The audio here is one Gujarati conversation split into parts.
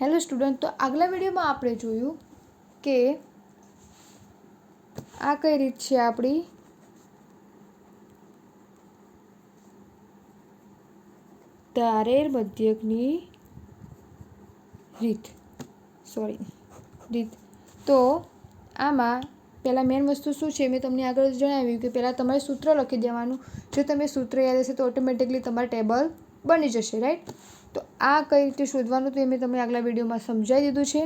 હેલો સ્ટુડન્ટ, તો આગલા વિડીયોમાં આપણે જોયું કે આ કઈ રીત છે આપણી ધારેલ મધ્યકની રીત તો આમાં પહેલાં મેન વસ્તુ શું છે મેં તમને આગળ જણાવ્યું કે પહેલાં તમારે સૂત્ર લખી દેવાનું. જો તમે સૂત્ર યાદ હશે તો ઓટોમેટિકલી તમારું ટેબલ બની જશે, રાઈટ. તો આ કઈ રીતે શોધવાનું તો એ મેં તમને આગલા વિડીયોમાં સમજાવી દીધું છે.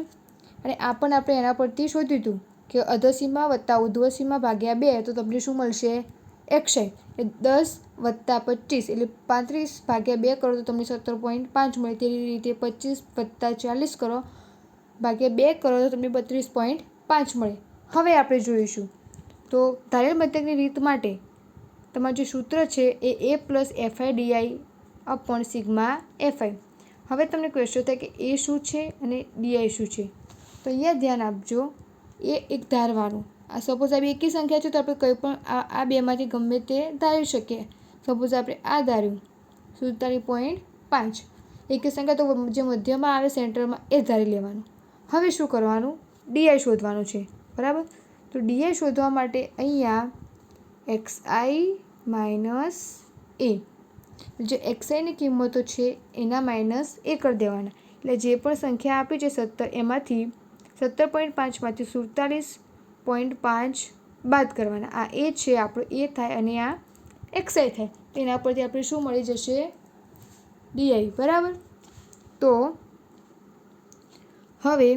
અને આ પણ આપણે એના પરથી શોધ્યું હતું કે અધસીમા વત્તા ઉધ્વસીમા ભાગ્યા 2 તો તમને શું મળશે? 61. એ 10 વત્તા 25 એટલે 35 ભાગ્યા 2 કરો તો તમને 17.5 મળે. તેવી રીતે 25 વત્તા 40 કરો ભાગ્યા 2 કરો તો તમને 32.5 મળે. હવે આપણે જોઈશું તો ધારેલ મધ્યકની રીત માટે તમારું જે સૂત્ર છે એ a + fi/di / સિગ્મા fi. હવે તમને ક્વેશ્ચન થાય કે એ શું છે અને ડી શું છે, તો અહીંયા ધ્યાન આપજો. એ એક ધારવાનું, આ સપોઝ આ એકી સંખ્યા છે તો આપણે કંઈ પણ આ બેમાંથી ગમે તે ધારી શકીએ. સપોઝ આપણે આ ધાર્યું 47.5, એકી સંખ્યા તો જે મધ્યમાં આવે સેન્ટરમાં એ ધારી લેવાનું. હવે શું કરવાનું? ડીઆઈ શોધવાનું છે, બરાબર. તો ડીઆઈ શોધવા માટે અહીંયા xi - a જે એક્સઆઈની કિંમતો છે એના માઇનસ એ કરી દેવાના. એટલે જે પણ સંખ્યા આપી છે 17 એમાંથી 17.5માંથી 47.5 બાદ કરવાના. આ એ છે આપણો એ થાય અને આ એક્સઆઈ થાય. એના પરથી આપણે શું મળી જશે? ડીઆઈ, બરાબર. તો હવે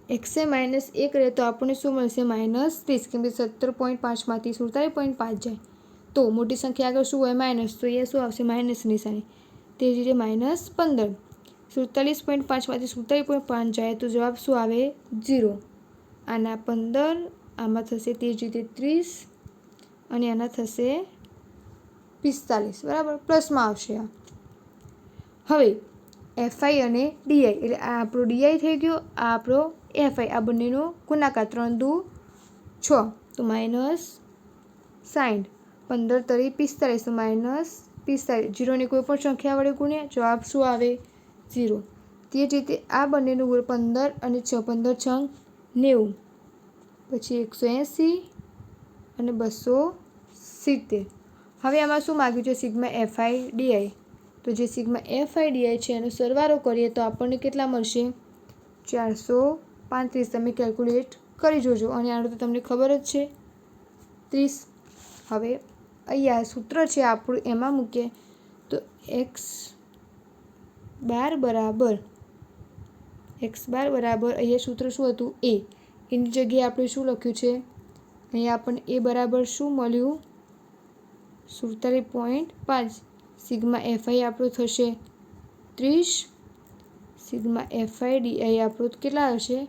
એક્સઆઈ માઇનસ એ કરીએ તો આપણને શું મળશે? -30. કેમ કે 17.5માંથી 47.5 જાય તો મોટી સંખ્યા આગળ શું હોય? માઇનસ. તો એ શું આવશે? માઇનસ નિશાની. તે જ રીતે -15. 47.5માંથી 47.5 જાય તો જવાબ શું આવે? 0. આના 15, આમાં થશે તે જ રીતે 30 અને આના થશે 45, બરાબર. પ્લસમાં આવશે આ. હવે એફઆઈ અને ડીઆઈ એટલે આ આપણો ડીઆઈ થઈ ગયો, આ આપણો એફઆઈ. આ બંનેનો ગુણાકાર 3 દુ 6 તો -60. 15 તરી 45 તો -45. 0ની કોઈ પણ સંખ્યા વડે ગુણ્યા જવાબ શું આવે? 0. તે જ રીતે આ બંનેનું 15 અને 6, 15 × 90, પછી 180 અને 270. હવે આમાં શું માગ્યું છે? Sigma fi/di. તો જે સિગ્મા fi/di છે એનો સરવાળો કરીએ તો આપણને કેટલા મળશે? 435. તમે કેલ્ક્યુલેટ કરી જોજો અને આનું તો તમને ખબર જ છે 30. હવે અહીંયા સૂત્ર છે આપણું એમાં મૂકીએ તો x બાર બરાબર અહીંયા સૂત્ર શું હતું? એ. એની જગ્યાએ આપણે શું લખ્યું છે? અહીંયા આપણને એ બરાબર શું મળ્યું? 47.5. સિગ્મા fi આપણું થશે 30. સિગ્મા fi/di આપણું કેટલા હશે?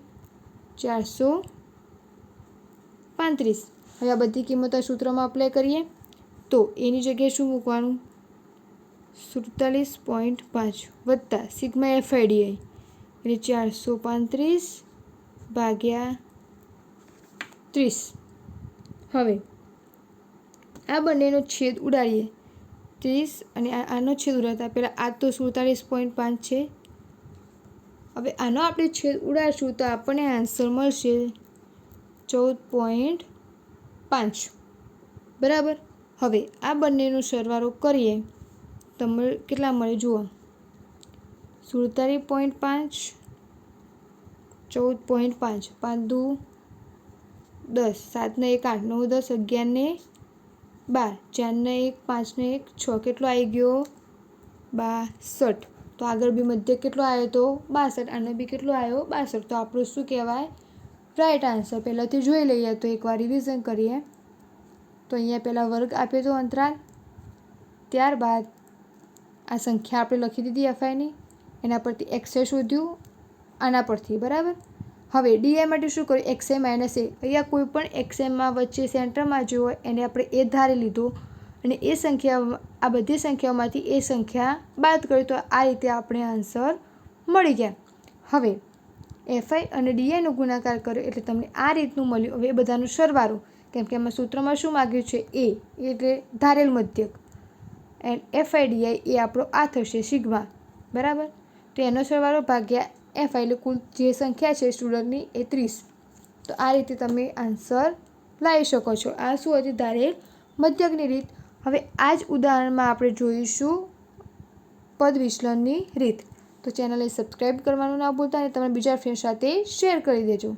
435. હવે આ બધી કિંમતો સૂત્રમાં અપ્લાય કરીએ તો એની જગ્યાએ શું મૂકવાનું? 47.5 વત્તા સિગ્મા fi/di એટલે 435 ભાગ્યા 30. હવે આ બંનેનો છેદ ઉડાડીએ 30 અને આનો છેદ ઉડાડતા પહેલાં આ તો 47.5 છે. હવે આનો આપણે છેદ ઉડાડશું તો આપણને આન્સર મળશે 14.5, બરાબર. હવે આ બંનેનો સરવાળો કરીએ તમને કેટલા મળે જુઓ? 47.5, 14.5, 5 દુ 10, 7 ને 1 8, 9 10, 11 ને 12, 4 ને 1 5 ને 1 6. કેટલો આવી ગયો? 62. તો આગળ બી મધ્ય કેટલો આવ્યો તો? 62. આનો બી કેટલો આવ્યો? 62. તો આપણું શું કહેવાય? Right answer. પહેલાંથી જોઈ લઈએ તો એકવાર રિવિઝન કરીએ તો અહીંયા પહેલાં વર્ગ આપ્યો તો અંતરાલ, ત્યારબાદ આ સંખ્યા આપણે લખી દીધી એફઆઈની, એના પરથી એક્સઆઈ શોધ્યું આના પરથી, બરાબર. હવે ડીઆઈ માટે શું કર્યું? એક્સઆઈ માઇનસ એ. અહીંયા કોઈ પણ એક્સઆઈમાં વચ્ચે સેન્ટરમાં જે હોય એને આપણે એ ધારી લીધું અને એ સંખ્યા આ બધી સંખ્યાઓમાંથી એ સંખ્યા બાદ કરી તો આ રીતે આપણે આન્સર મળી ગયા. હવે એફઆઈ અને ડીઆઈનો ગુણાકાર કર્યો એટલે તમને આ રીતનું મળ્યું. હવે એ બધાનો સરવાળો, કેમ કે એમાં સૂત્રમાં શું માગ્યું છે? એ એટલે ધારેલ મધ્યક, એન્ડ fi/di એ આપણો આ થશે સિગ્મા, બરાબર. તો એનો સરવાળો ભાગ્યા એફ એટલે કુલ જે સંખ્યા છે સ્ટુડન્ટની એ 30. તો આ રીતે તમે આન્સર લાવી શકો છો. આ શું હતી? ધારેલ મધ્યકની રીત. હવે આ જ ઉદાહરણમાં આપણે જોઈશું પદ વિચલનની રીત. તો ચેનલને સબસ્ક્રાઈબ કરવાનું ના ભૂલતા અને તમારા બીજા ફ્રેન્ડ સાથે શેર કરી દેજો.